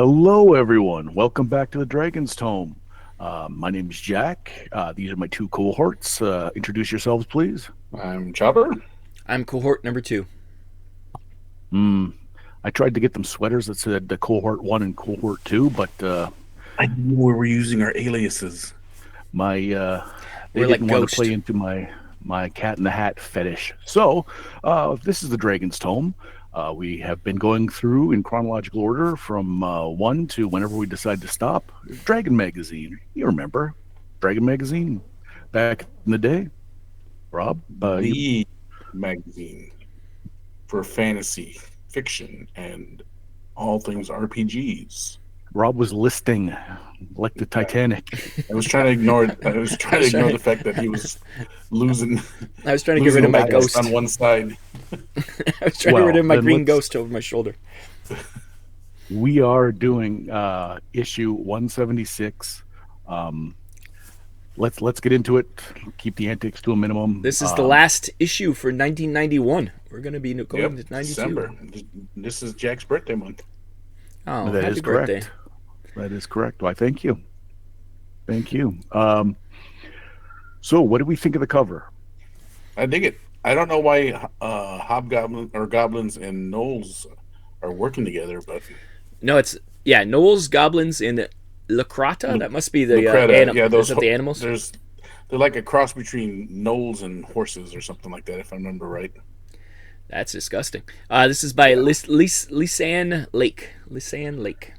Hello, everyone. Welcome back to the Dragon's Tome. My name is Jack. These are my two cohorts. Introduce yourselves, please. I'm Chopper. I'm cohort number 2. Hmm. I tried to get them sweaters that said the cohort 1 and cohort 2, but I knew we were using our aliases. my they We're like didn't want to Ghost. play into my cat in the hat fetish. So, this is the Dragon's Tome. We have been going through in chronological order from 1 to whenever we decide to stop. Dragon Magazine. You remember Dragon Magazine back in the day? Rob? The magazine for fantasy, fiction, and all things RPGs. Rob was listing like the Titanic. I was trying to ignore it. I was trying to ignore the fact that he was losing. I was trying to get rid of my losing ghost. on one side. I was trying to get rid of my green ghost over my shoulder. We are doing issue 176. Let's get into it. Keep the antics to a minimum. This is the last issue for 1991. We're going to be going to 92. December. This is Jack's birthday month. Oh, That happy is birthday. correct. That is correct. Why, thank you. Thank you. So, what do we think of the cover? I dig it. I don't know why hobgoblins or goblins and gnolls are working together, but No, it's Knowles, goblins, and Lacrata. That must be the Lucreta, yeah, is that the animals? They're like a cross between gnolls and horses or something like that, if I remember right. That's disgusting. This is by Lisanne Lake. Lisanne Lake.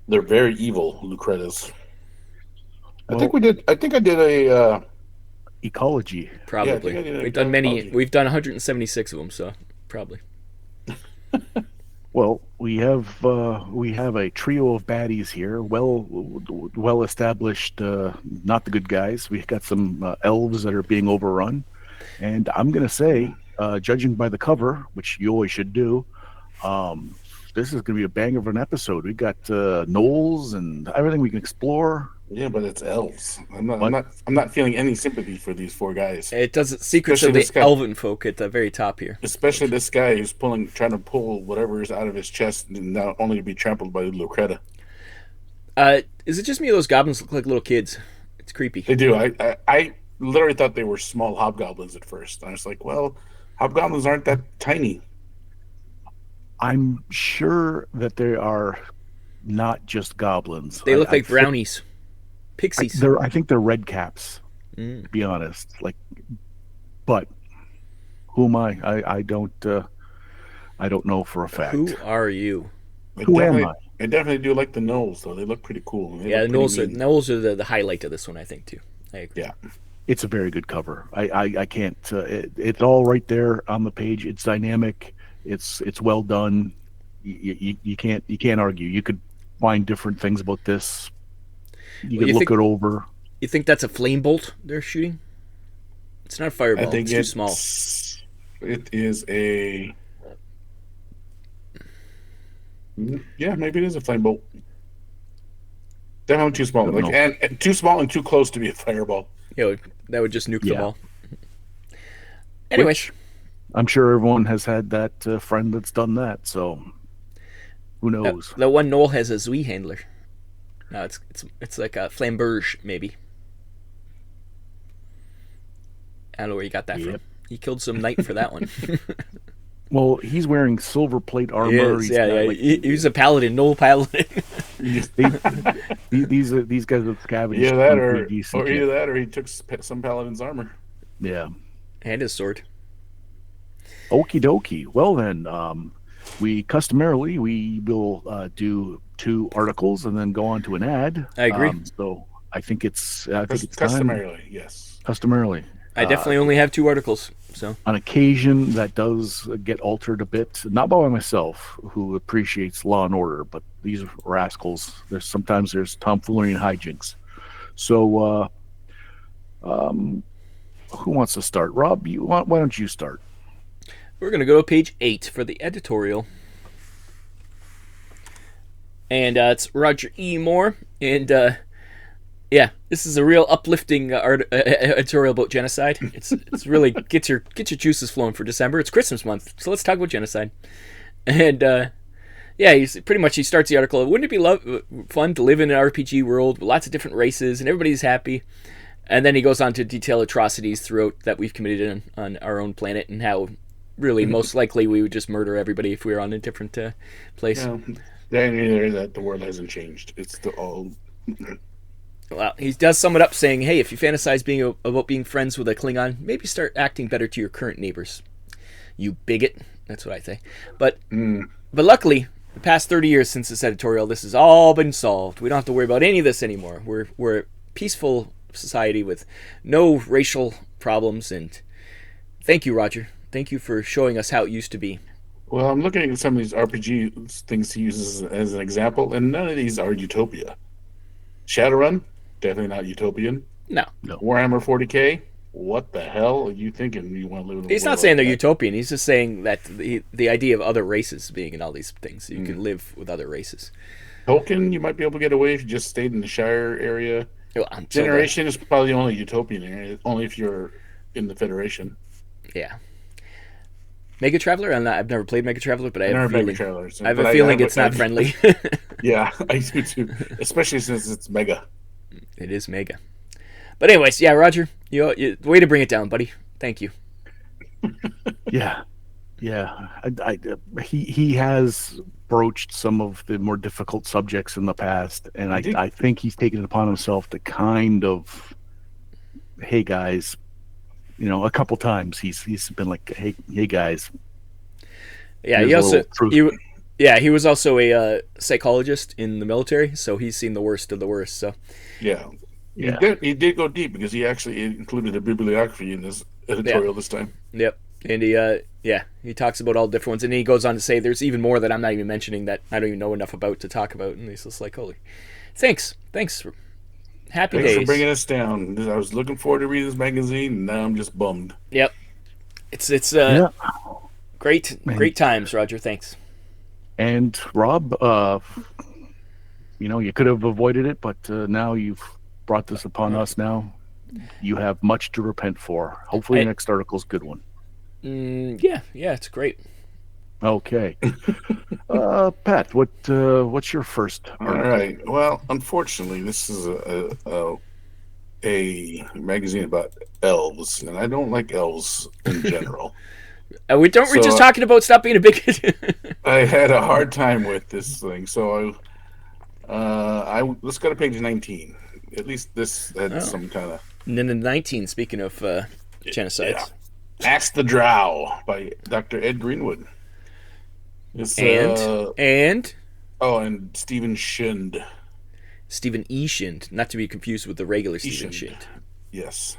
They're very evil, Lucretas. Well, I think I did a. Ecology. Probably. Yeah, I think I did We've done many. ecology. We've done 176 of them, so probably. Well, we have a trio of baddies here. Well established. Not the good guys. We've got some elves that are being overrun, and I'm gonna say, judging by the cover, which you always should do, this is gonna be a banger of an episode. We got gnolls and everything we can explore. Yeah, but it's elves. I'm not feeling any sympathy for these four guys. It does secrets Especially of the this guy. elven folk at the very top here. Especially this guy who's trying to pull whatever is out of his chest, and now only to be trampled by Lucreta. Is it just me or those goblins look like little kids? It's creepy. They do. I literally thought they were small hobgoblins at first. I was like, well, hobgoblins aren't that tiny. I'm sure that they are not just goblins. They look I like brownies. Pixies. I think they're red caps. To be honest, but who am I? I don't know for a fact. Who are you? Who am I? I definitely do like the gnolls, though. They look pretty cool. They Yeah, look the pretty mean. Knowles are the highlight of this one, I think, too. I agree. Yeah. It's a very good cover. I can't. It's all right there on the page. It's dynamic. It's well done. You can't argue. You could find different things about this. You could look it over. You think that's a flame bolt they're shooting? It's not a fireball. I think it's too small. It is a. Yeah, maybe it is a flame bolt. Definitely too small. Don't know. And too small and too close to be a fireball. That would just nuke them Yeah. all. Anyway, Which I'm sure everyone has had that friend that's done that. So who knows? the one Knoll has a Zui handler. No, it's like a flamberge, maybe. I don't know where you got that from. Yep. He killed some knight for that one. Well, he's wearing silver plate armor. He is, He's got, like, he's a paladin, Knoll paladin. these guys with scavenged. Either that, pretty decent kit. either that, or he took some paladin's armor. Yeah. And his sword. Okie dokie. Well then, we will do 2 articles and then go on to an ad. I agree. So I think it's time. Customarily, yes. Customarily. I definitely only have 2 articles, so. On occasion, that does get altered a bit. Not by myself, who appreciates law and order, but these rascals. Sometimes there's tomfoolery and hijinks. So, who wants to start? Rob, why don't you start? We're going to go to page 8 for the editorial. And it's Roger E. Moore. And, this is a real uplifting editorial about genocide. It's really gets your juices flowing for December. It's Christmas month, so let's talk about genocide. And, Yeah, he's pretty much he starts the article. Wouldn't it be fun to live in an RPG world with lots of different races and everybody's happy? And then he goes on to detail atrocities throughout that we've committed on our own planet and how really most likely we would just murder everybody if we were on a different place. Yeah, there that the world hasn't changed. It's still all. Well, he does sum it up saying, "Hey, if you fantasize about being friends with a Klingon, maybe start acting better to your current neighbors. You bigot." That's what I say. But Mm, but luckily, the past 30 years since this editorial, this has all been solved. We don't have to worry about any of this anymore. We're a peaceful society with no racial problems. And thank you, Roger. Thank you for showing us how it used to be. well, I'm looking at some of these RPG things he uses as an example, and none of these are Utopia. Shadowrun, definitely not utopian. No, No. Warhammer 40K, what the hell are you thinking? You want to live in a he's world not saying like they're that? utopian. He's just saying that the idea of other races being in all these things, you can live with other races. Tolkien, you might be able to get away if you just stayed in the Shire area. Well, until Generation is probably the only utopian area, only if you're in the Federation. yeah. Mega Traveler. I've never played Mega Traveler, but I I have a never Mega feeling. Travelers, I have but a feeling it's not friendly. Yeah, I do too, especially since it's Mega. It is Mega. But anyways, yeah, Roger, way to bring it down, buddy. Thank you. Yeah, yeah. He has broached some of the more difficult subjects in the past, and He did. I think he's taken it upon himself to kind of, hey guys, a couple times he's been like, hey guys, Yeah, here's he a also little truth. he was also a psychologist in the military, so he's seen the worst of the worst. So Yeah, Yeah, he did go deep because he actually included a bibliography in this yeah, editorial this time. yep. And he talks about all different ones, and he goes on to say there's even more that I'm not even mentioning that I don't even know enough about to talk about. And he's just like, holy, thanks, happy Thanks days. for bringing us down. I was looking forward to reading this magazine, and now I'm just bummed. Yep, it's yeah. great times, Roger. Thanks. And Rob, you could have avoided it, but now you've brought this upon us. Now you have much to repent for. Hopefully, the I, next article's a good one. yeah, it's great. Okay, Pat, what's your first All article? right. Well, unfortunately, this is a magazine about elves, and I don't like elves in general. We're just So talking about stop being a bigot. I had a hard time with this thing. So let's go to page 19. At least this had Oh. some kind of And then in 19, speaking of genocides, yeah. Ask the Drow by Dr. Ed Greenwood. It's and and Stephen Shind. Stephen E. Shind, not to be confused with the regular Stephen Shind. Shind. Yes.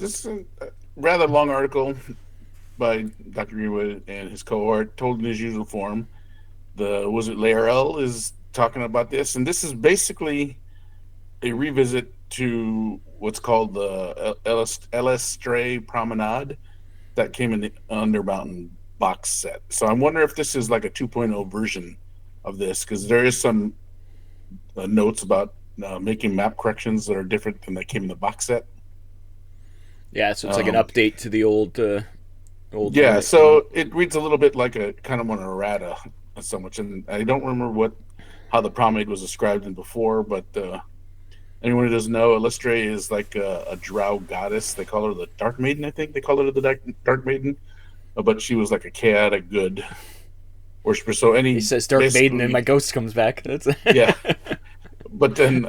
This is a rather long article by Dr. Greenwood and his cohort, told in his usual form. The Wizard Layer L is talking about this, and this is basically a revisit to what's called the Elestray Promenade that came in the Undermountain box set. So I wonder if this is like a 2.0 version of this, because there is some notes about making map corrections that are different than that came in the box set. Yeah, so it's like an update to the old. Yeah, so it reads a little bit like a kind of an errata, so much, and I don't remember how the promenade was described in before, but anyone who doesn't know, Elestray is like a drow goddess. They call her the Dark Maiden, I think they call her the Dark Maiden, but she was like a chaotic good worshiper. So he says Dark Maiden, and my ghost comes back. That's yeah, but then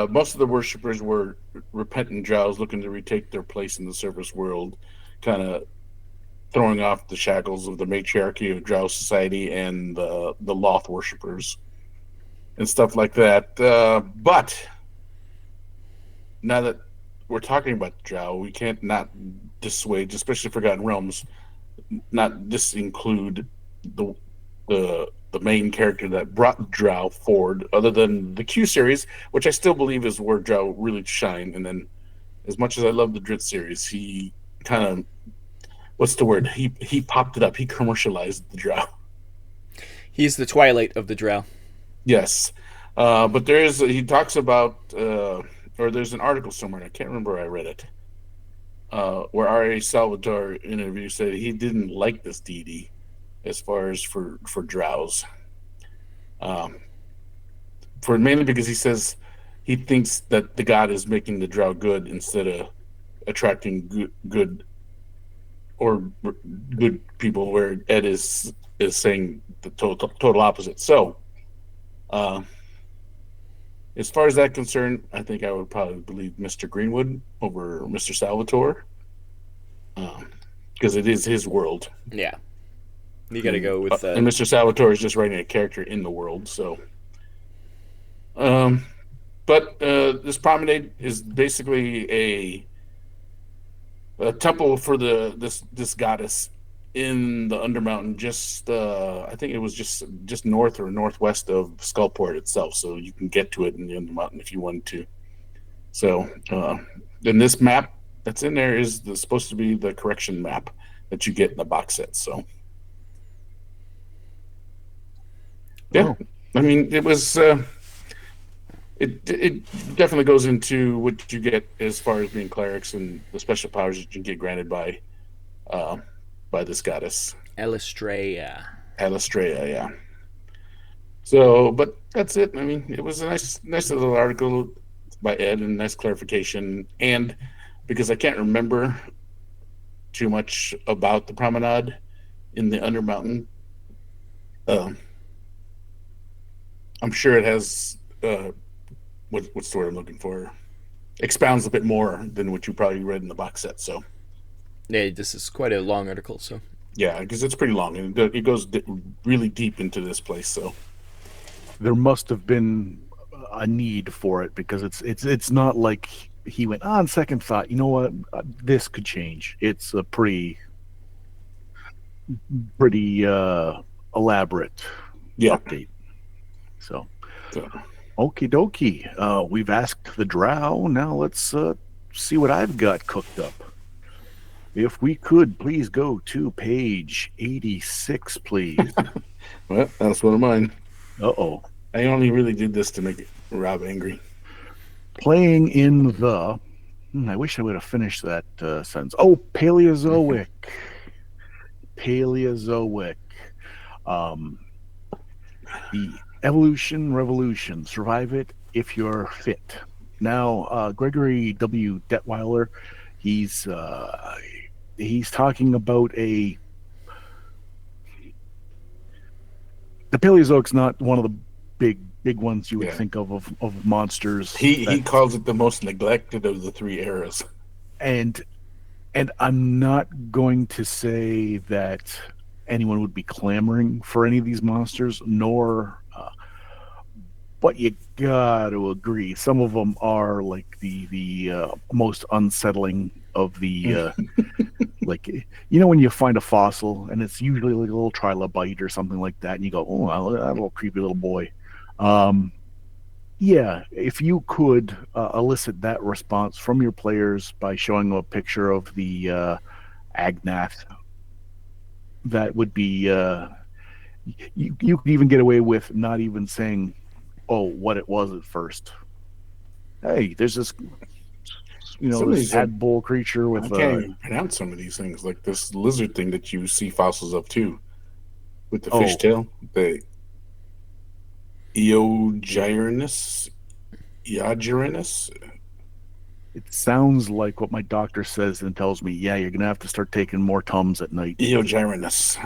most of the worshippers were repentant drows looking to retake their place in the surface world, kind of throwing off the shackles of the matriarchy of drow society and the Loth worshippers and stuff like that. But now that we're talking about drow, we can't not dissuade, especially Forgotten Realms, not disinclude the main character that brought drow forward, other than the Q series, which I still believe is where drow really shine. And then, as much as I love the Drit series, he kind of, what's the word? He popped it up. He commercialized the drow. He's the Twilight of the Drow. Yes, but he talks about, or there's an article somewhere, and I can't remember where I read it, where R.A. Salvatore in an interview said he didn't like this deity as far as for drows. Um, for mainly because he says he thinks that the god is making the drow good instead of attracting good or good people. Where Ed is saying the total opposite. So, uh, as far as that concerned, I think I would probably believe Mr. Greenwood over Mr. Salvatore because it is his world, Yeah, you got to go with and Mr. Salvatore is just writing a character in the world. So, um, but this promenade is basically a temple for this goddess in the Undermountain, just I think it was just north or northwest of Skullport itself, so you can get to it in the Undermountain if you wanted to. So, then this map that's in there is supposed to be the correction map that you get in the box set. So, yeah, Oh, I mean, it definitely goes into what you get as far as being clerics and the special powers that you can get granted uh, by this goddess, Elistrea. Alistrea. Yeah. So, but that's it. I mean, it was a nice little article by Ed and nice clarification. And because I can't remember too much about the promenade in the Undermountain, um, I'm sure it has what's the word I'm looking for? Expounds a bit more than what you probably read in the box set. So, Yeah, this is quite a long article, so yeah, because it's pretty long and it goes really deep into this place. So, there must have been a need for it because it's not like he went on second thought. You know what? This could change. It's a pretty elaborate yeah. update. So, So, okie dokie. We've asked the drow. Now let's see what I've got cooked up. If we could please go to page 86, please. well, that's one of mine. Uh-oh. I only really did this to make Rob angry. Playing in the... I wish I would have finished that sentence. Oh, Paleozoic. Paleozoic. Um, the evolution revolution. Survive it if you're fit. Now, Gregory W. Detweiler, he's talking about the Paleozoic's not one of the big ones you would think of monsters. He calls it the most neglected of the three eras. And I'm not going to say that anyone would be clamoring for any of these monsters, nor but you got to agree, some of them are like the most unsettling of the like, you know, when you find a fossil and it's usually like a little trilobite or something like that, and you go, oh, that little creepy little boy. Yeah, if you could elicit that response from your players by showing a picture of the Agnath, that would be you could even get away with not even saying, oh, what it was at first. Hey, there's this, this tadpole creature with I can't even pronounce some of these things, like this lizard thing that you see fossils of too, with the fishtail, the Eogyrannus. It sounds like what my doctor says and tells me, yeah, you're gonna have to start taking more Tums at night. Eogyrannus.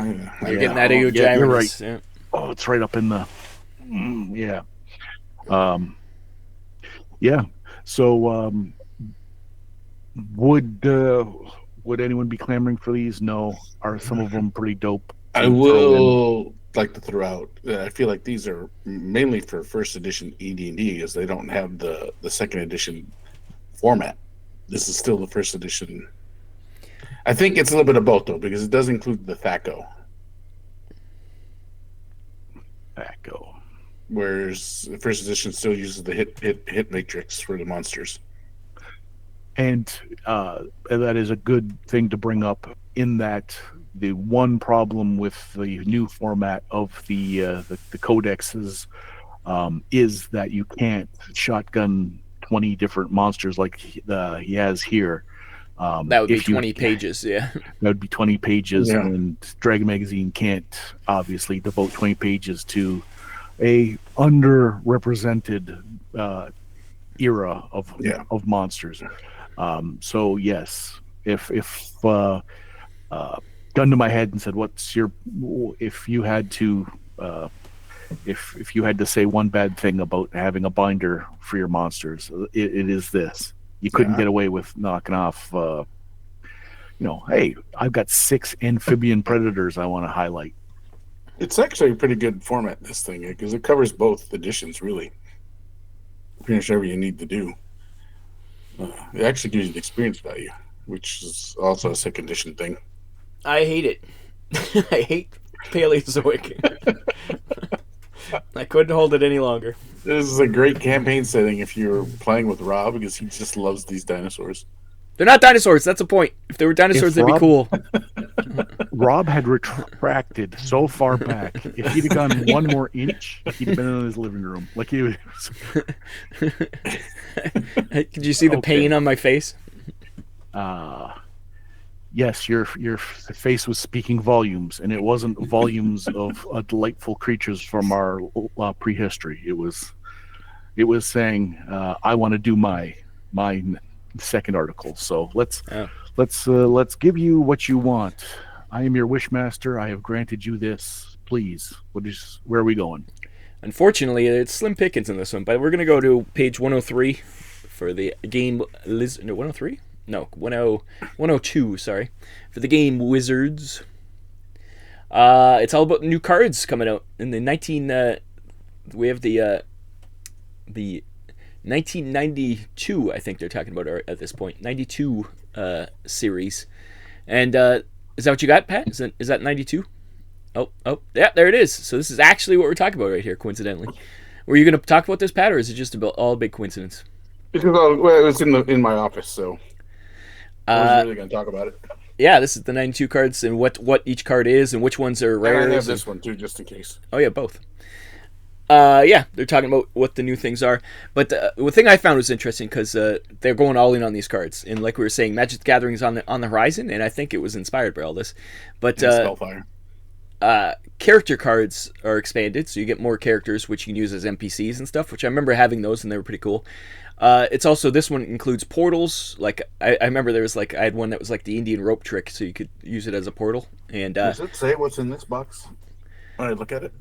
You're getting that Eogyrannus. Yeah, you're right. Yeah. Oh, it's right up in the yeah. Yeah. So would anyone be clamoring for these? No. Are some of them pretty dope? I will like to throw out. I feel like these are mainly for first edition AD&D because they don't have the second edition format. This is still the first edition. I think it's a little bit of both though, because it does include the THACO. Whereas the first edition still uses the hit matrix for the monsters. And that is a good thing to bring up, in that the one problem with the new format of the codexes is that you can't shotgun 20 different monsters like he has here. That would be If you 20 pages. Yeah. that would be 20 pages, Yeah. and Dragon Magazine can't obviously devote 20 pages to a underrepresented era Yeah. of monsters. So yes, if gun to my head and said, "What's your?" If you had to, if you had to say one bad thing about having a binder for your monsters, it is this: you couldn't Yeah. get away with knocking off. Hey, I've got 6 amphibian predators I want to highlight. It's actually a pretty good format, this thing, because it covers both editions, really. Pretty much whatever you need to do. It actually gives you the experience value, which is also a second edition thing. I hate it. I hate Paleozoic. I couldn't hold it any longer. This is a great campaign setting if you're playing with Rob, because he just loves these dinosaurs. They're not dinosaurs. That's the point. If they were dinosaurs, If they'd be cool. Rob had retracted so far back. If he'd have gone one more inch, he'd have been in his living room. Like he was. Did you see the pain on my face? Yes, your face was speaking volumes, and it wasn't volumes of delightful creatures from our prehistory. It was saying, I want to do my second article. So let's give you what you want. I am your wishmaster. I have granted you this. Please, where are we going? Unfortunately, it's slim pickings in this one, but we're going to go to page 103 for the game. No, 103? No, 102, sorry. For the game Wizards. It's all about new cards coming out. In the we have the 1992, I think they're talking about at this point. 92 series. And is that what you got, Pat? Is that 92? Oh, yeah, there it is. So this is actually what we're talking about right here, coincidentally. Were you going to talk about this, Pat, or is it just about all a big coincidence? Because it was in my office, so I wasn't really going to talk about it. Yeah, this is the 92 cards and what each card is and which ones are rare. And I have this one too, just in case. Oh yeah, both. Yeah, they're talking about what the new things are. But the thing I found was interesting because they're going all in on these cards, and like we were saying, Magic the Gathering is on the horizon, and I think it was inspired by all this. But Spellfire. Character cards are expanded, so you get more characters which you can use as NPCs and stuff. Which I remember having those, and they were pretty cool. It's also, this one includes portals. Like I remember there was I had one that was like the Indian rope trick, so you could use it as a portal. And does it say what's in this box when I look at it?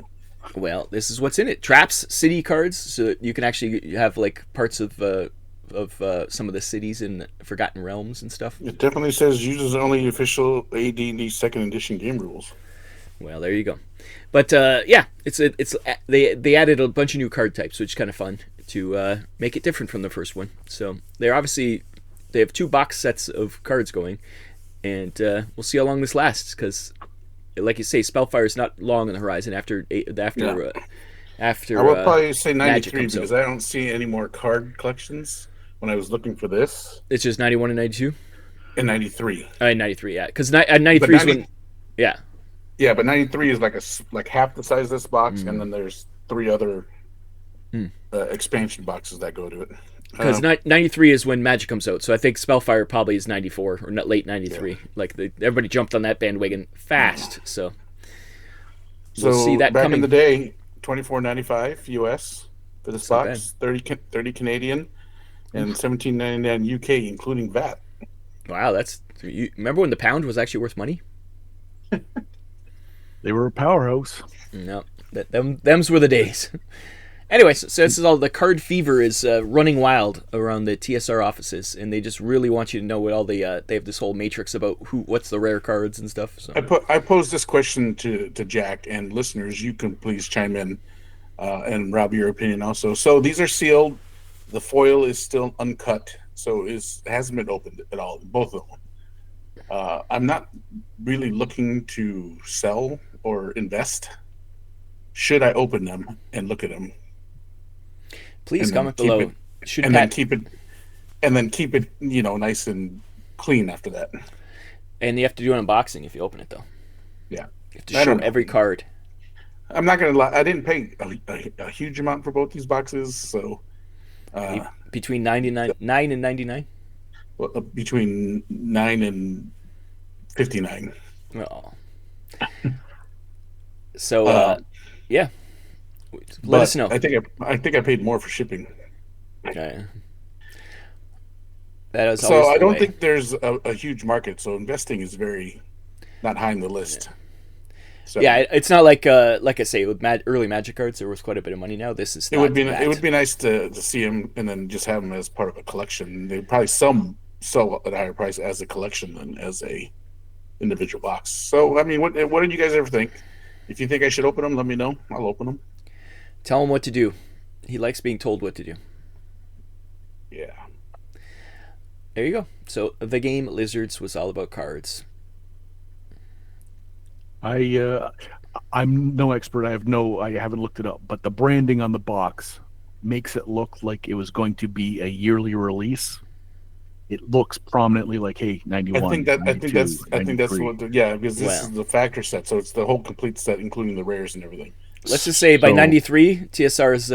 Well, this is what's in it. Traps, city cards, so you can actually have like parts of some of the cities in Forgotten Realms and stuff. It definitely says uses only official AD&D second edition game rules. Well, there you go. But yeah, they added a bunch of new card types, which is kind of fun to make it different from the first one. So they have 2 box sets of cards going, and we'll see how long this lasts because, like you say, Spellfire is not long on the horizon after. I will probably say 93 because out. I don't see any more card collections when I was looking for this. It's just 91 and 92? And 93. 93, yeah. Because 93 is when... Yeah. Yeah, but 93 is like half the size of this box, and then there's 3 other expansion boxes that go to it. Because 93 is when Magic comes out, so I think Spellfire probably is 94 or late 93. Yeah. Like everybody jumped on that bandwagon fast, so we'll see that back coming. In the day, $24.95 US for this box, 30 Canadian, and $17.99 UK, including VAT. Wow, you remember when the pound was actually worth money? They were a powerhouse. No, them's were the days. Anyway, so this is all. The card fever is running wild around the TSR offices, and they just really want you to know what all they have this whole matrix about what's the rare cards and stuff. So I posed this question to Jack, and listeners, you can please chime in and Rob, your opinion also. So these are sealed. The foil is still uncut, so hasn't been opened at all. Both of them. I'm not really looking to sell or invest. Should I open them and look at them? Please comment below. Then keep it, nice and clean after that. And you have to do an unboxing if you open it, though. Yeah, you have to show every card. I'm not gonna lie. I didn't pay a huge amount for both these boxes, so between $99 and $99. between 9 and 59. Oh. So, Um, yeah, let us but know. I think I paid more for shipping. Uh, that is So always I the don't way. think there's a huge market. So investing is very not high on the list. Yeah, So it's not like I say with early Magic cards, there was quite a bit of money. Now this is not it would that. be nice to see them and then just have them as part of a collection. They probably some sell at a higher price as a collection than as a individual box. So I mean, what did you guys ever think? If you think I should open them, let me know. I'll open them. Tell him what to do. He likes being told what to do. Yeah. There you go. So the game Lizards was all about cards. I I'm no expert. I haven't looked it up, but the branding on the box makes it look like it was going to be a yearly release. It looks prominently like, hey, I think 91, that I think 92, that's I think that's 93. what yeah, because this is Well, the factor set, so it's the whole complete set, including the rares and everything. let's just say by So, '93, TSR's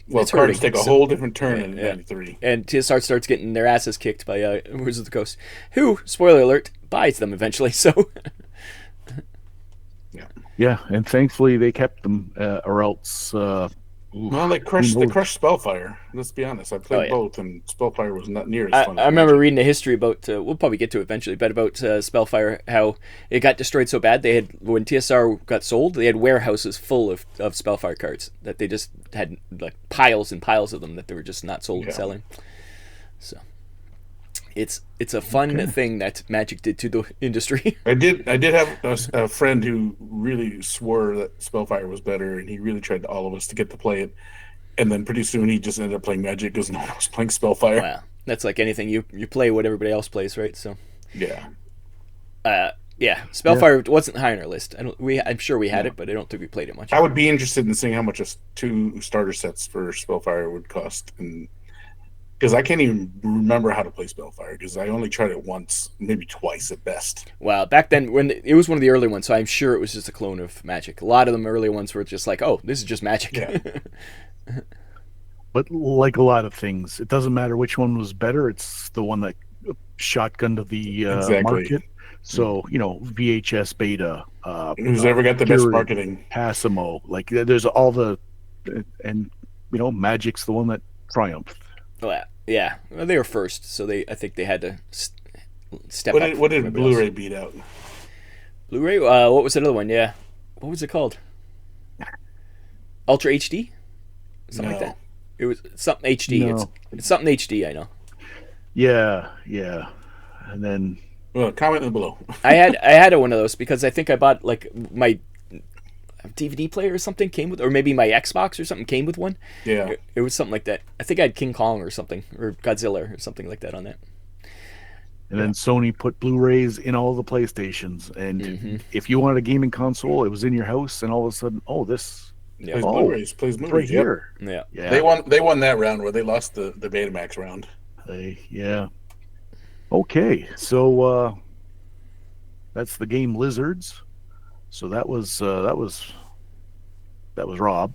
Well, it's cards hurting. take a So whole different turn in yeah, '93. and TSR starts getting their asses kicked by Wizards of the Coast, who, spoiler alert, buys them eventually. So Yeah. yeah, and thankfully they kept them, or else, Well, oof, who They knows? crushed Spellfire. Let's be honest. I oh played yeah. both, and Spellfire was not near as fun I as remember Magic. reading the history about. We'll probably get to it eventually, but about Spellfire, how it got destroyed so bad. They had when TSR got sold, they had warehouses full of Spellfire cards that they just had like piles and piles of them that they were just not sold and Yeah. selling. So it's a fun Okay. thing that Magic did to the industry. I did have a friend who really swore that Spellfire was better, and he really tried all of us to get to play it. And then pretty soon he just ended up playing Magic because no one was playing Spellfire. Well, that's like anything you play what everybody else plays, right? So Yeah. yeah, Yeah, Spellfire wasn't high on our list. I'm sure we had Yeah. it, but I don't think we played it much. I would be interested in seeing how much two starter sets for Spellfire would cost, and because I can't even remember how to play Spellfire because I only tried it once, maybe twice at best. Well, back then when it was one of the early ones, so I'm sure it was just a clone of Magic. A lot of them early ones were just like, oh, this is just Yeah, Magic. but like a lot of things, it doesn't matter which one was better. It's the one that shotgunned the exactly. market. So, VHS beta, Who's ever got the best Keurig, marketing? Passimo, like there's all the, and Magic's the one that triumphed. Well, yeah, well, they were first, so I think they had to step What up did what from did everybody else. Blu-ray beat out? Blu-ray. What was another one? Yeah, what was it called? Ultra HD, something like that. No. It was something HD. No, It's something HD. I know. yeah, yeah, and then Well, comment below. I had one of those because I think I bought like my DVD player or something came with, or maybe my Xbox or something came with one. Yeah. It was something like that. I think I had King Kong or something, or Godzilla or something like that on that. and Yeah. then Sony put Blu-rays in all the PlayStations, and if you wanted a gaming console, it was in your house, and all of a sudden, oh, this, Yeah, Plays oh, Blu-rays. Plays it's right movies. Yep. here. yeah. Yeah, They won that round where they lost the Betamax round. yeah. Okay, so that's the game Lizards. So that was Rob.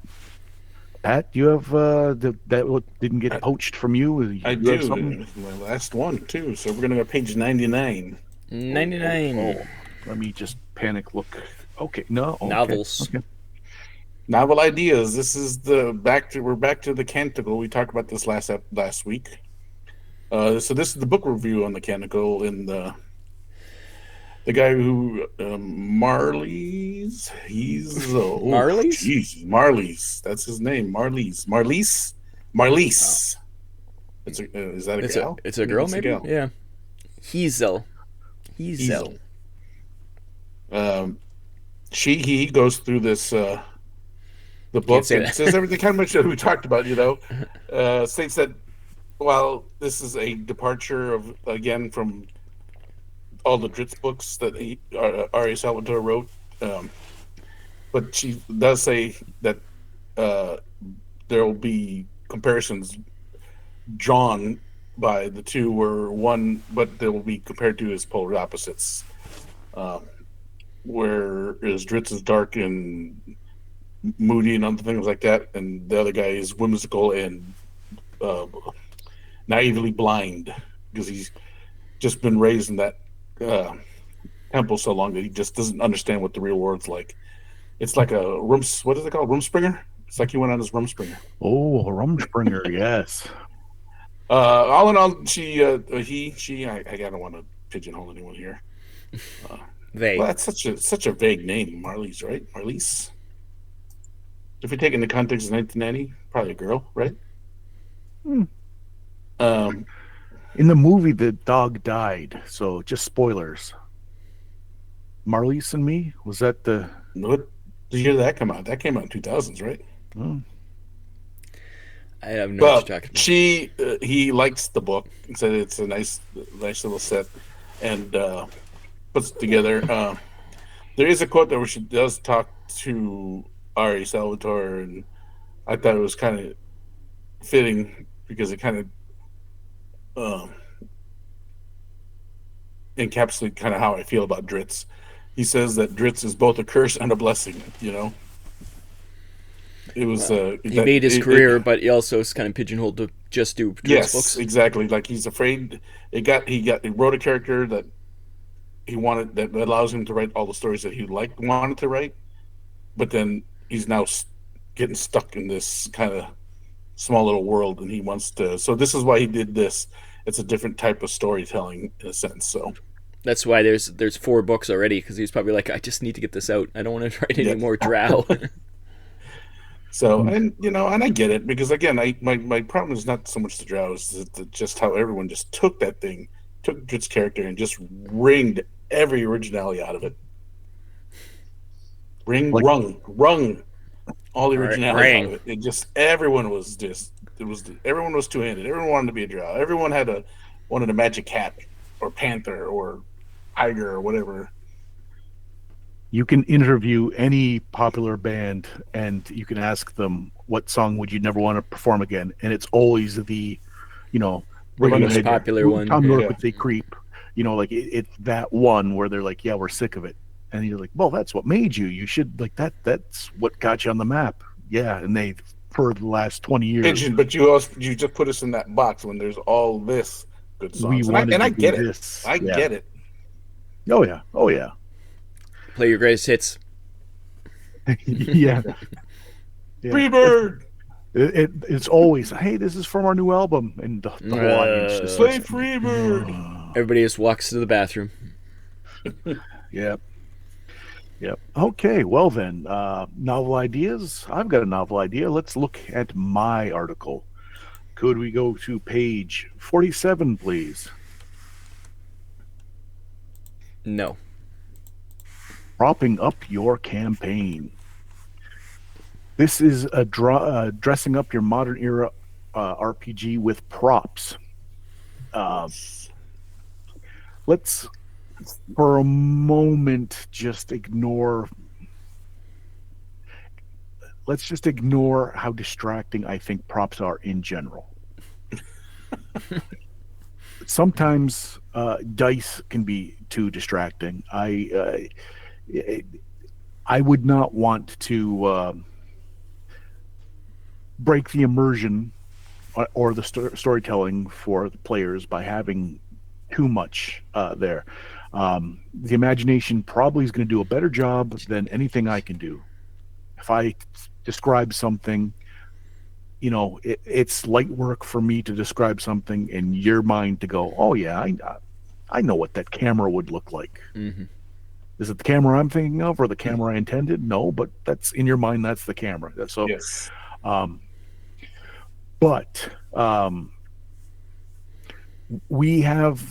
Pat, you have that what didn't get I, poached from you? I You have something? do. My last one too. So we're gonna go page 99. 99 Oh, let me just panic. Look. Okay, no. Okay, novels. okay. Novel ideas. This is we're back to the Canticle. We talked about this last week. So this is the book review on the Canticle, and the guy who Marley's Marley's? geez, Marley's, that's his name. Oh, Marley's. Is that a gal? it's a I think girl it's a maybe. gal. Yeah, Hazel. Hazel. Easel. Um, he goes through this the Can't book say and says that. everything kind of much that we talked about. States that while this is a departure of again from all the Dritz books that Ari Salvatore wrote, um, but she does say that uh, there will be comparisons drawn by the two, where one, but they will be compared to as polar opposites. Um, whereas Dritz is dark and moody and other things like that, and the other guy is whimsical and uh, naively blind. because he's just been raised in that uh, temple so long that he just doesn't understand what the real world's like. It's like a room. What is it called? Rumspringer. It's like he went on his Rumspringer. Oh, Rumspringer, yes. All in all, she. I don't want to pigeonhole anyone here. Uh, They. well, that's such a vague name, Marlies, right? Marlies. If you take it in the context of 1990, probably a girl, right? Hmm. Um, In the movie, the dog died. So just spoilers. Marlies and Me, was that the? what did you hear that come out? That came out in 2000s, right? Oh, I don't know what Well, you're talking about. he likes the book and said it's a nice little set, and puts it together. There is a quote there where she does talk to Ari Salvatore, and I thought it was kind of fitting because it kind of um, encapsulates kind of how I feel about Dritz. He says that Dritz is both a curse and a blessing. It was Well, he that made his it career, but he also is kind of pigeonholed to just do Dritz yes, books. exactly. Like he's afraid. He wrote a character that he wanted that allows him to write all the stories that he wanted to write, but then he's now getting stuck in this kind of small little world, and he wants to. So this is why he did this. It's a different type of storytelling in a sense. So That's why there's 4 books already because he's probably like, I just need to get this out. I don't want to write any yeah. more Drow. So and I get it because again, my problem is not so much the Drow, is just how everyone just took that thing, took Drit's character, and just wringed every originality out of it. like Wrung all the originality out of Rang. it. Everyone was two handed. Everyone wanted to be a drow. Everyone wanted a magic cat or panther or tiger or whatever. you can interview any popular band and you can ask them what song would you never want to perform again, and it's always the, you know, The London Most Radiohead. Grammar. popular one. Tom Yeah. York Yeah. would say "Creep." Like it's that one where they're like, "Yeah, we're sick of it," and you're like, "Well, that's what made you. You should like that. That's what got you on the map." Yeah, and they for the last 20 years But you just put us in that box when there's all this good we songs, and I wanted and to I do get it. this. I Yeah. get it. Oh yeah. Oh yeah. Play your greatest hits. Yeah. Yeah. Freebird, It's always, hey, this is from our new album, and the whole audience just play starts. Freebird. Everybody just walks to the bathroom. Yeah. Yep. Okay. Well, then, novel ideas. I've got a novel idea. Let's look at my article. Could we go to page 47, please? No. Propping up your campaign. This is dressing up your modern era RPG with props. Uh, Yes. let's, for a moment, just ignore. Let's just ignore how distracting I think props are in general. Sometimes dice can be too distracting. I would not want to break the immersion or the storytelling for the players by having too much there. The imagination probably is going to do a better job than anything I can do. If I describe something, it's light work for me to describe something and your mind to go, oh yeah, I know what that camera would look like. Mm-hmm. Is it the camera I'm thinking of or the camera I intended? No, but that's in your mind. That's the camera. So, Yes. um, but we have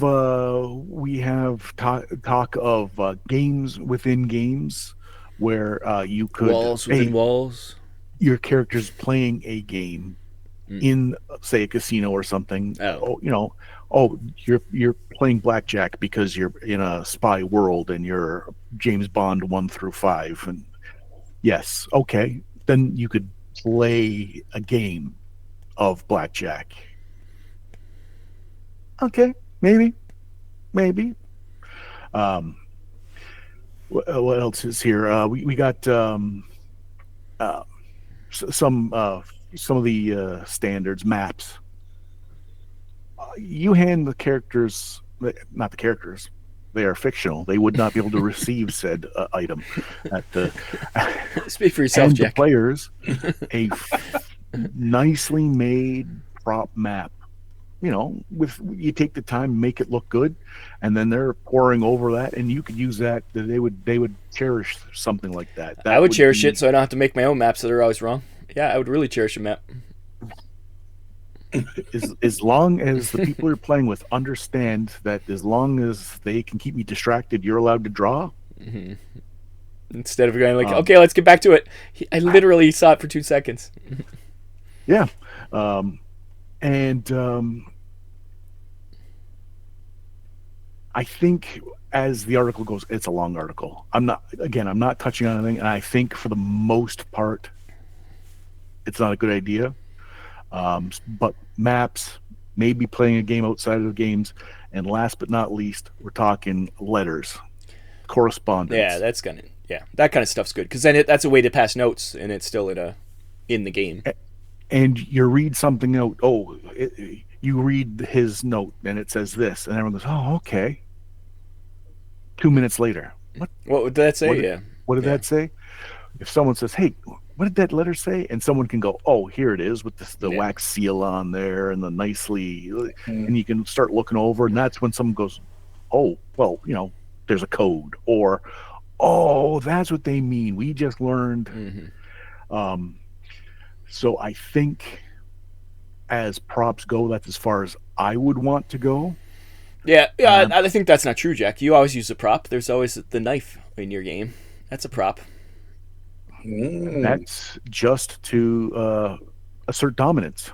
talk of games within games where you could, Walls within hey, walls. your character's playing a game Mm. in, say, a casino or something. Oh. Oh, you're playing blackjack because you're in a spy world and you're James Bond 1 through 5, and yes, okay, then you could play a game of blackjack. Okay, maybe. Um, what else is here? We got uh, some of the standards maps. you hand the characters, not the characters, they are fictional. They would not be able to receive said item. At the Speak for yourself, hand the Jack. players a nicely made prop map. With you take the time, make it look good, and then they're pouring over that, and you could use that. They would cherish something like that. I would cherish it, so I don't have to make my own maps that are always wrong. Yeah, I would really cherish a map. As long as the people you're playing with understand that, as long as they can keep me distracted, you're allowed to draw. Mm-hmm. Instead of going like, okay, let's get back to it. I literally saw it for 2 seconds. Yeah, and I think as the article goes, it's a long article. I'm not touching on anything, and I think for the most part, it's not a good idea. But maps, maybe playing a game outside of the games, and last but not least, we're talking letters, correspondence. Yeah, that kind of stuff's good because then that's a way to pass notes, and it's still in the game. And you read something out. You read his note, and it says this, and everyone goes, "Oh, okay." 2 minutes later, what would that say? What did that say? If someone says, "Hey, what did that letter say?" and someone can go, "Oh, here it is with the wax seal on there and the nicely," and you can start looking over, and that's when someone goes, "Oh, well, there's a code," or, "Oh, that's what they mean. We just learned." Mm-hmm. So I think, as props go, that's as far as I would want to go. Yeah, I think that's not true, Jack. You always use a prop. There's always the knife in your game. That's a prop. That's just to assert dominance.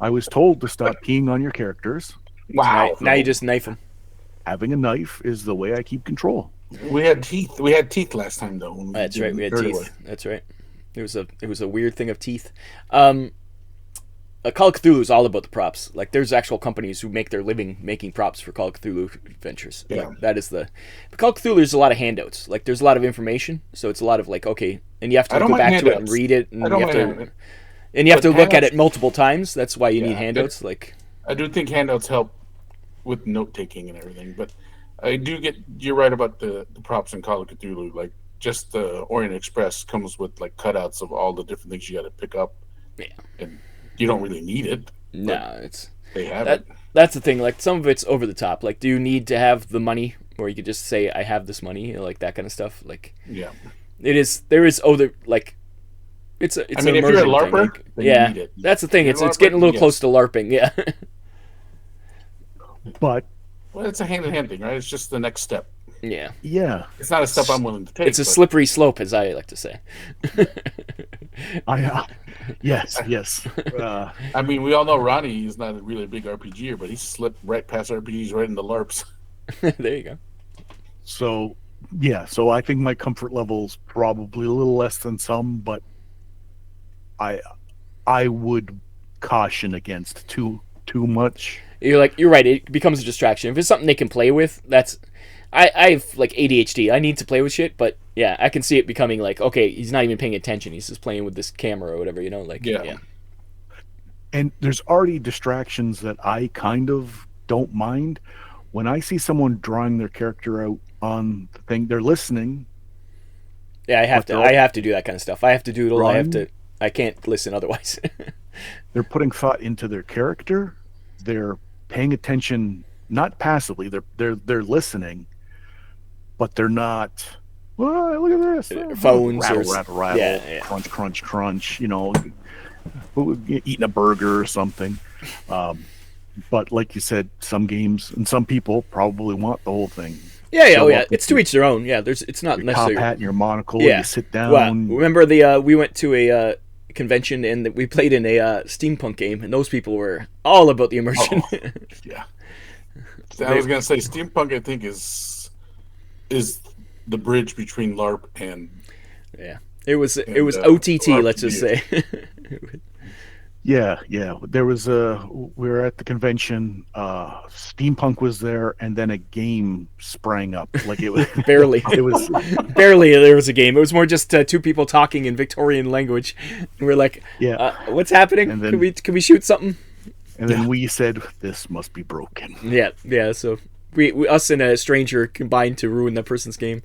I was told to stop peeing on your characters. Wow. Now you just knife them. Having a knife is the way I keep control. We had teeth. We had teeth last time, though. That's right. We had teeth. That's right. It was a weird thing of teeth. Call of Cthulhu is all about the props. Like, there's actual companies who make their living making props for Call of Cthulhu adventures. Yeah. Like, that is the Call of Cthulhu. There's a lot of handouts. Like, there's a lot of information, so it's a lot of like, okay, and you have to go back to it and read it, and you have to look at it multiple times. That's why you need handouts. Like, I do think handouts help with note taking and everything, but I do get you're right about the props in Call of Cthulhu. Like, just the Orient Express comes with like cutouts of all the different things you got to pick up. Yeah. And you don't really need it. No, they have it. That's the thing. Like, some of it's over the top. Like, do you need to have the money, or you could just say, "I have this money," like that kind of stuff. Like, yeah, it is. There is. Oh, like, it's. I mean, if you're a LARPer, then you need it. That's the thing. It's getting a little close to LARPing. Yeah. But it's a hand-in-hand thing, right? It's just the next step. Yeah. It's not a step I'm willing to take. It's a slippery slope, as I like to say. Yes. I mean, we all know Ronnie is not really a big RPGer, but he slipped right past RPGs right into LARPs. There you go. So I think my comfort level's probably a little less than some, but I would caution against too much. You're right. It becomes a distraction. If it's something they can play with, that's. I have like ADHD. I need to play with shit, but yeah, I can see it becoming like, okay, he's not even paying attention. He's just playing with this camera or whatever, like yeah. And there's already distractions that I kind of don't mind. When I see someone drawing their character out on the thing, they're listening. Yeah, I have to do that kind of stuff. I have to doodle. I can't listen otherwise. They're putting thought into their character. They're paying attention, not passively. They're listening, but they're not. Well, look at this. Phones rattle, yeah. crunch. Eating a burger or something. But like you said, some games and some people probably want the whole thing. Yeah. It's to each their own. Yeah, it's not your necessarily top hat and your monocle. Yeah. You sit down. Well, remember we went to a convention and we played in a steampunk game, and those people were all about the immersion. Oh, yeah. I was gonna say steampunk. I think is the bridge between LARP and it was OTT. Let's just say. Yeah. There was we were at the convention. Steampunk was there, and then a game sprang up. Like it was barely. It was barely. There was a game. It was more just two people talking in Victorian language. And we're like, what's happening? And then, can we shoot something? And then we said, this must be broken. Yeah. So we us and a stranger combined to ruin that person's game.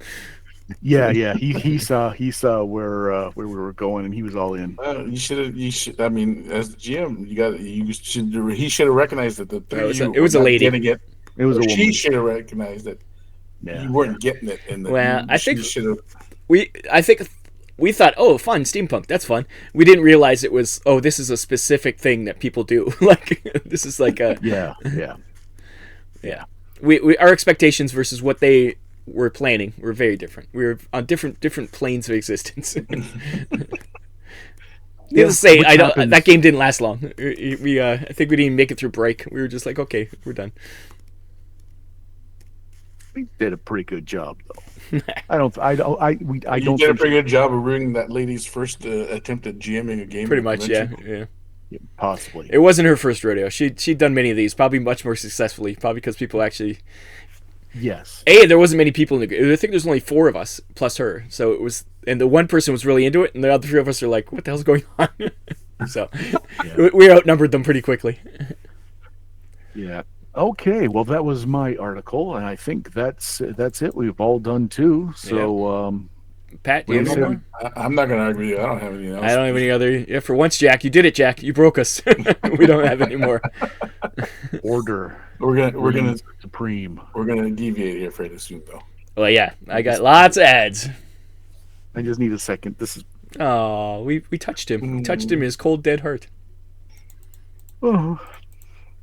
Yeah. He saw where we were going, and he was all in. You should. I mean, as the GM, you should. He should have recognized that the three of you It was were a not lady. getting it. It was a woman. She should have recognized that you weren't getting it, and that Well, I think should have. I think we thought, oh, fun, steampunk, that's fun. We didn't realize it was, oh, this is a specific thing that people do. Like, this is like a yeah. We our expectations versus what they were planning were very different. We were on different planes of existence. Needless to say, that game didn't last long. I think we didn't even make it through break. We were just like, okay, we're done. We did a pretty good job, though. You did a pretty good job of ruining that lady's first attempt at GMing a game. Pretty much, yeah. Possibly. It wasn't her first rodeo. She'd done many of these, probably much more successfully. Probably because people actually. Yes. There wasn't many people in the. I think there's only 4 of us plus her. So it was, and the one person was really into it, and the other 3 of us are like, "What the hell's going on?" So we outnumbered them pretty quickly. Yeah. Okay. Well, that was my article, and I think that's it. We've all done too. So, Pat, do you have more? I'm not going to argue with you. I don't have anything else. I don't have any other. Yeah, for once, Jack, you did it, Jack. You broke us. We don't have any more. Order. We're gonna supreme. We're gonna deviate here fairly soon, though. Well, yeah, I got lots of ads. I just need a second. This is. Oh, we touched him. We touched him in his cold, dead heart. Oh.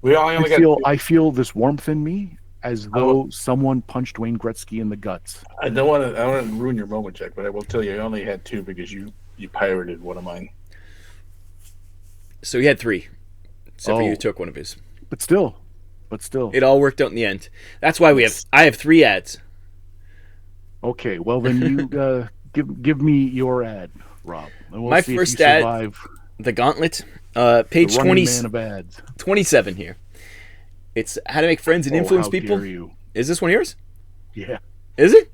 I feel this warmth in me, as though someone punched Wayne Gretzky in the guts. I don't want to ruin your moment, Jack, but I will tell you, I only had 2 because you pirated one of mine. So he had 3, except for you took one of his. But still, it all worked out in the end. That's why I have 3 ads. Okay, well then you give me your ad, Rob. And we'll my see first if you survive ad, the Gauntlet, page 27 here. It's how to make friends and influence people. Dare you. Is this one of yours? Yeah. Is it?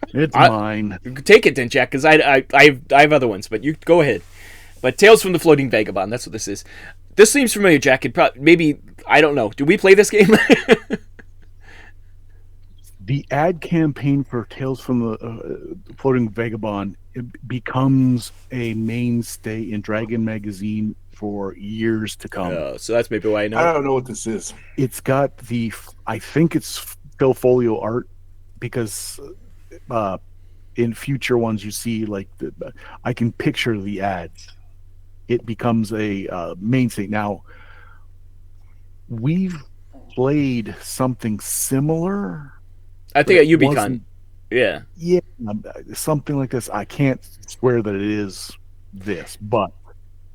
It's mine. Take it then, Jack, because I have other ones, but you go ahead. But Tales from the Floating Vagabond, that's what this is. This seems familiar, Jack. Maybe, I don't know. Do we play this game? The ad campaign for Tales from the Floating Vagabond becomes a mainstay in Dragon Magazine for years to come. So that's maybe why I know. I don't know what this is. It's got I think it's Phil Folio art, because in future ones you see, like, I can picture the ads. It becomes a mainstay. Now, we've played something similar. I think at UbiCon. Yeah, something like this. I can't swear that it is this, but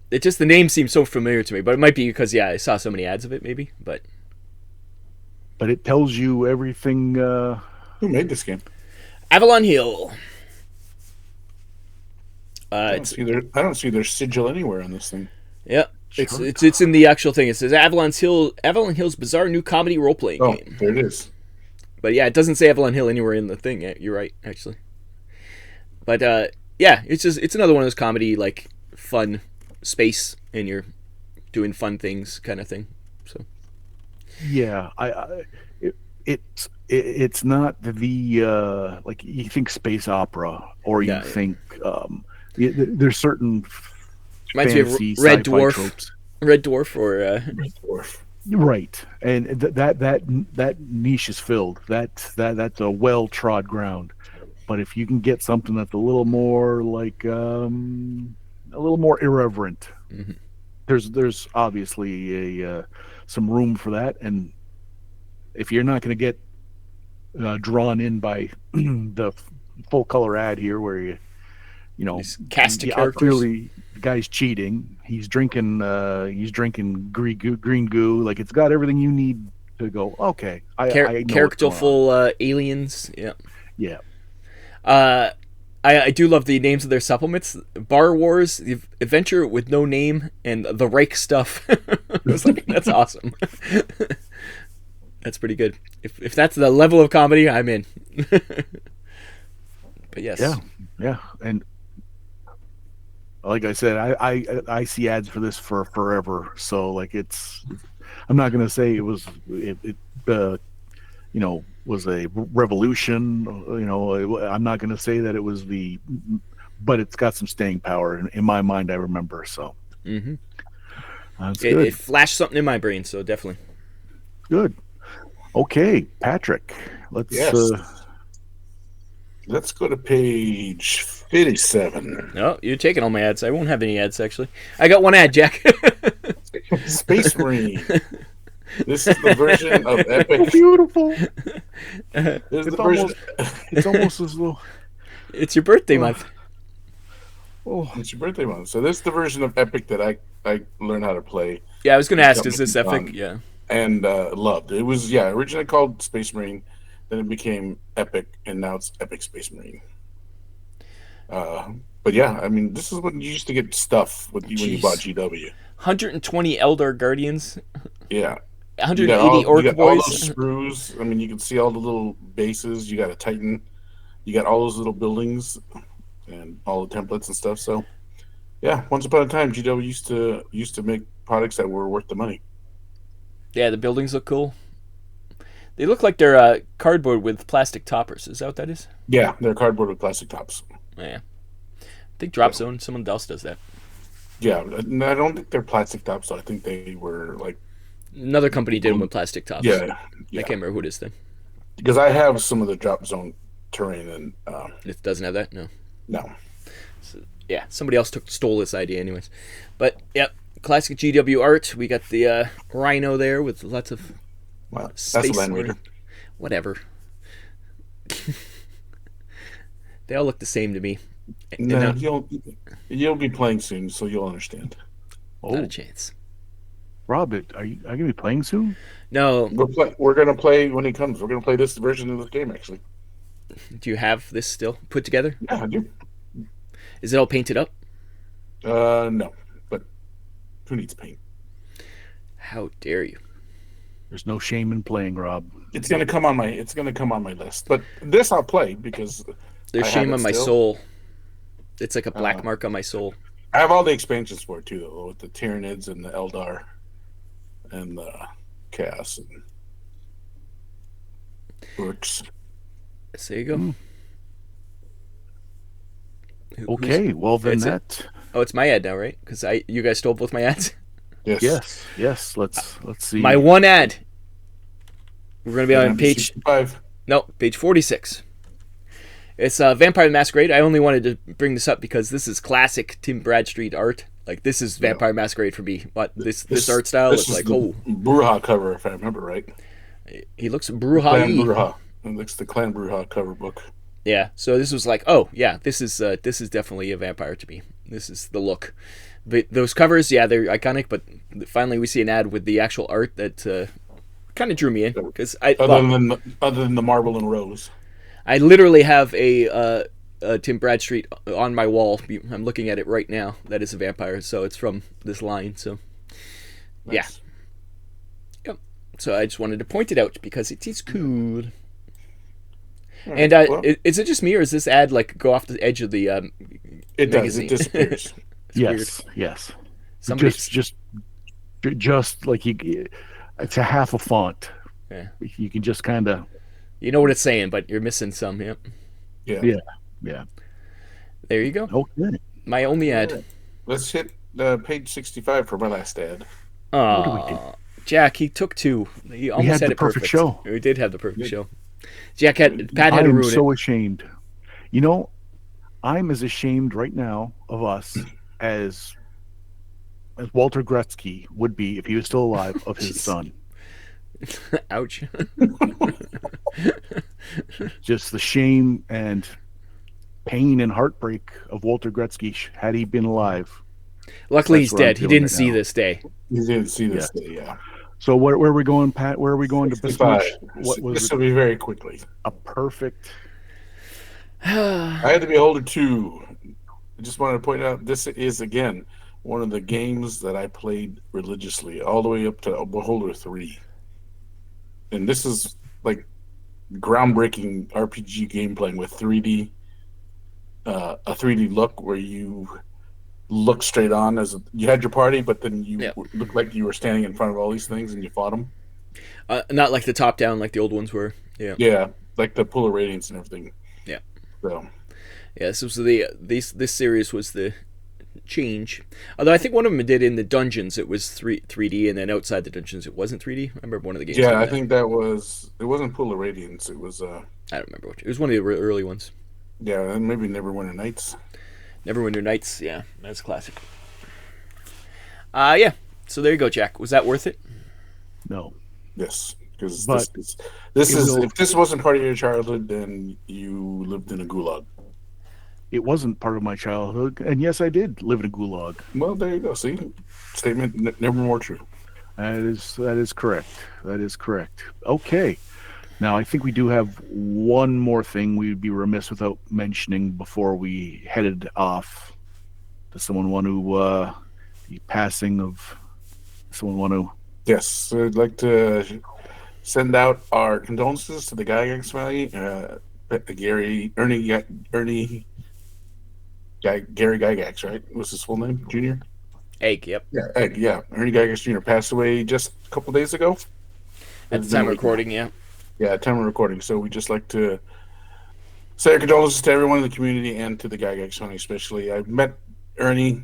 it just, the name seems so familiar to me. But it might be because I saw so many ads of it, maybe. But it tells you everything. Who made this game? Avalon Hill. I don't see their sigil anywhere on this thing. Yeah, it's in the actual thing. It says Avalon Hill's bizarre new comedy role playing game. There it is. But yeah, it doesn't say Avalon Hill anywhere in the thing. Yeah, you're right, actually. But yeah, it's another one of those comedy, like, fun space, and you're doing fun things kind of thing. So yeah, it's not the like you think space opera, or you think there's certain fancy Red Dwarf tropes. Red Dwarf or Red Dwarf. Right, and that niche is filled. That's a well-trod ground. But if you can get something that's a little more like a little more irreverent, mm-hmm. there's obviously some room for that. And if you're not going to get drawn in by the full color ad here, where you cast characters, clearly the guy's cheating. He's drinking green goo. Like, it's got everything you need to go, okay. I know characterful aliens. Yeah. I do love the names of their supplements: Bar Wars, the Adventure with No Name, and the Rake Stuff. That's awesome. That's pretty good. If that's the level of comedy, I'm in. But yes. Yeah. And like I said, I see ads for this for forever. So like I'm not gonna say it uh, was a revolution. I'm not gonna say that it was but it's got some staying power in my mind. I remember, so Mm-hmm. that's It good. flashed something in my brain, so definitely. Good. Okay, Patrick. Let's. Yes. Let's go to page 57. No, you're taking all my ads. I won't have any ads actually. I got one ad, Jack. Space Marine. This is the version of Oh, Epic. beautiful! This is It's the version. almost as though. It's your birthday Oh, month. oh, It's your birthday month. So this is the version of Epic that I learned how to play. Yeah, I was going to It's ask, got is me this epic? fun Yeah. and loved. It was originally called Space Marine, then it became Epic, and now it's Epic Space Marine. Uh, but yeah, I mean, this is when you used to get stuff when you bought Jeez. GW. 120 Eldar Guardians, Yeah, 180 you Orc got all those Boys. screws. I mean, you can see all the little bases. You got a Titan. You got all those little buildings and all the templates and stuff. So yeah, once upon a time, GW used to make products that were worth the money. Yeah, the buildings look cool. They look like they're cardboard with plastic toppers. Is that what that is? Yeah, they're cardboard with plastic tops. Yeah. I think Drop So, Zone, someone else does that. yeah, and I don't think they're plastic tops. I think they were like, Another company did them with plastic tops. yeah, I yeah. can't remember who it is then. Because I have some of the drop zone terrain, and It doesn't have that? No. no, So, yeah, somebody else stole this idea anyways. But, yep, classic GW art. We got the Rhino there with lots of well, that's a space land marine. raider. Whatever. They all look the same to me. And No, now, you'll be playing soon, so you'll understand. not a oh, chance. Rob, are you gonna be playing soon? No, We're gonna play when he comes. We're gonna play this version of the game actually. do you have this still put together? Yeah, I do. Is it all painted up? No, but who needs paint? How dare you? There's no shame in playing, Rob. It's gonna come on my list. But this I'll play because There's I have shame it on my still. soul. It's like a black Uh, mark on my soul. I have all the expansions for it too, though, with the Tyranids and the Eldar and the Chaos and Orcs. So there you go. Hmm. Who's- Okay, well then That's Oh, it's my ad now, right? Because you guys stole both my ads. Yes. yes. Let's see. My one ad. We're gonna be on page 65. page 46. It's Vampire the Masquerade. I only wanted to bring this up because this is classic Tim Bradstreet art. Like this is Vampire Masquerade for me. But this art style This is is like, the oh, Bruja cover, if I remember right. he looks Clan Bruja. Bruja. It looks the Clan Bruja cover book. Yeah. So this was like, oh yeah, this is definitely a vampire to me. This is the look. But those covers, yeah, they're iconic. But finally, we see an ad with the actual art that kind of drew me in because Other than the marble and rose. I literally have a Tim Bradstreet on my wall. I'm looking at it right now. That is a vampire, so it's from this line. So, yeah. Nice. Yep. So I just wanted to point it out because it is cool. All And right, well, is it just me, or is this ad like go off the edge of the it does. magazine? It disappears. It's weird. Yes. Somebody, Just like it's a half a font. Yeah. You can just kind of. you know what it's saying, but you're missing some. Yep. Yeah. Yeah. There you go. Okay. My only ad. All right. Let's hit page 65 for my last ad. What do we do? Aw, Jack, he took two. He almost had had the it perfect. perfect show. We did have the perfect show. Pat had to I'm ruin so it. ashamed. I'm as ashamed right now of us as Walter Gretzky would be if he was still alive of his Jeez. son. Ouch. Just the shame and pain and heartbreak of Walter Gretzky had he been alive. Luckily, That's he's what I'm dead. He feeling didn't right see now. this day. You didn't see this day, yeah. So where are we going, Pat? Where are we going to 65. besmirch? What was This will be very quickly. a perfect? I had the Beholder 2. I just wanted to point out this is, again, one of the games that I played religiously, all the way up to Beholder 3. And this is like groundbreaking RPG game playing with 3D, a 3D look where you look straight on as you had your party, but then you Yeah. looked like you were standing in front of all these things and you fought them. Not like the top down like the old ones were. Yeah. Yeah, like the pool of radiance and everything. Yeah. So Yeah. This was this series was the change. Although I think one of them did in the dungeons. It was 3D, and then outside the dungeons it wasn't 3D. I remember one of the games. yeah, Doing I that. think that was it. Wasn't pool of radiance. It was I don't remember which. It was one of the early ones. yeah, and maybe Neverwinter Nights. Neverwinter Nights. Yeah, that's classic. Yeah. So there you go, Jack. Was that worth it? No, Yes, because but this it is will. if this wasn't part of your childhood, then you lived in a gulag. It wasn't part of my childhood, and yes, I did live in a gulag. Well, there you go. See, statement never more true. That is correct. That is correct. Okay. Now, I think we do have one more thing we'd be remiss without mentioning before we headed off. Does someone want to the passing of someone want to? Yes, so I'd like to send out our condolences to the Gygax family. Gary Gygax, right? What's his full name? Junior? Egg. Yep. Yeah, Egg, yeah. Ernie Gygax Jr. passed away just a couple days ago. At the time of recording, yeah. Yeah, time of recording. So we just like to say our condolences to everyone in the community and to the Gygax family especially. I've met Ernie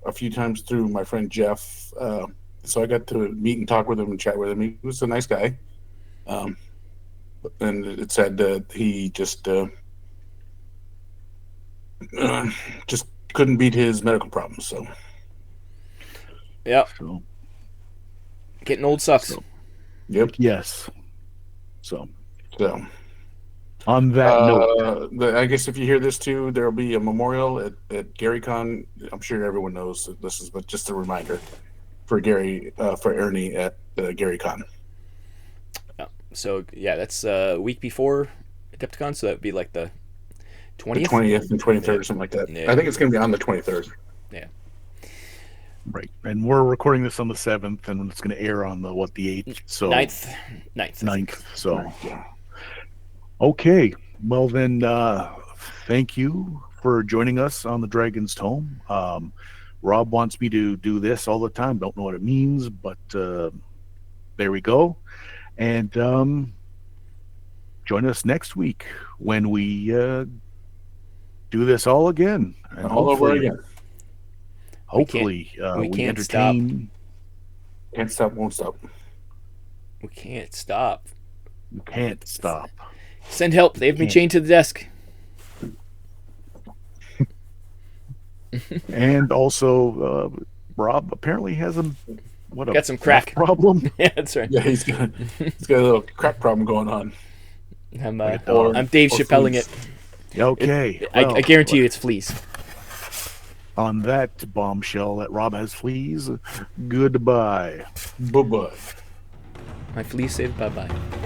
a few times through my friend Jeff. So I got to meet and talk with him and chat with him. He was a nice guy. And it said that he just couldn't beat his medical problems. So Yep. So, Getting old sucks. yep. yes. So, So on that note, I guess if you hear this too, there'll be a memorial at GaryCon. I'm sure everyone knows that this is, but just a reminder for for Ernie at GaryCon. Yeah. So yeah, that's a week before Adepticon, so that would be like the The 20th. 20th and 23rd or something like that. Yeah. I think it's going to be on the 23rd. Yeah. right, and we're recording this on the 7th, and it's going to air on the 8th. So 9th. 9th. 9th. So Yeah. okay, well then, thank you for joining us on the Dragon's Tome. Rob wants me to do this all the time. Don't know what it means, but there we go. And join us next week when we do this all again. And All over again. Hopefully, we we can't entertain. Can't stop, won't stop. We can't stop. You can't stop. Send help. They have me chained to the desk. And also, Rob apparently has Got some crack problem. Yeah, that's right. Yeah, he's got a little crack problem going on. I'm dog. I'm Dave Or Chappelling fleas. it. Okay, I guarantee you, it's fleas. on that bombshell that Rob has fleas, goodbye. Bye bye. My fleas saved. Bye bye.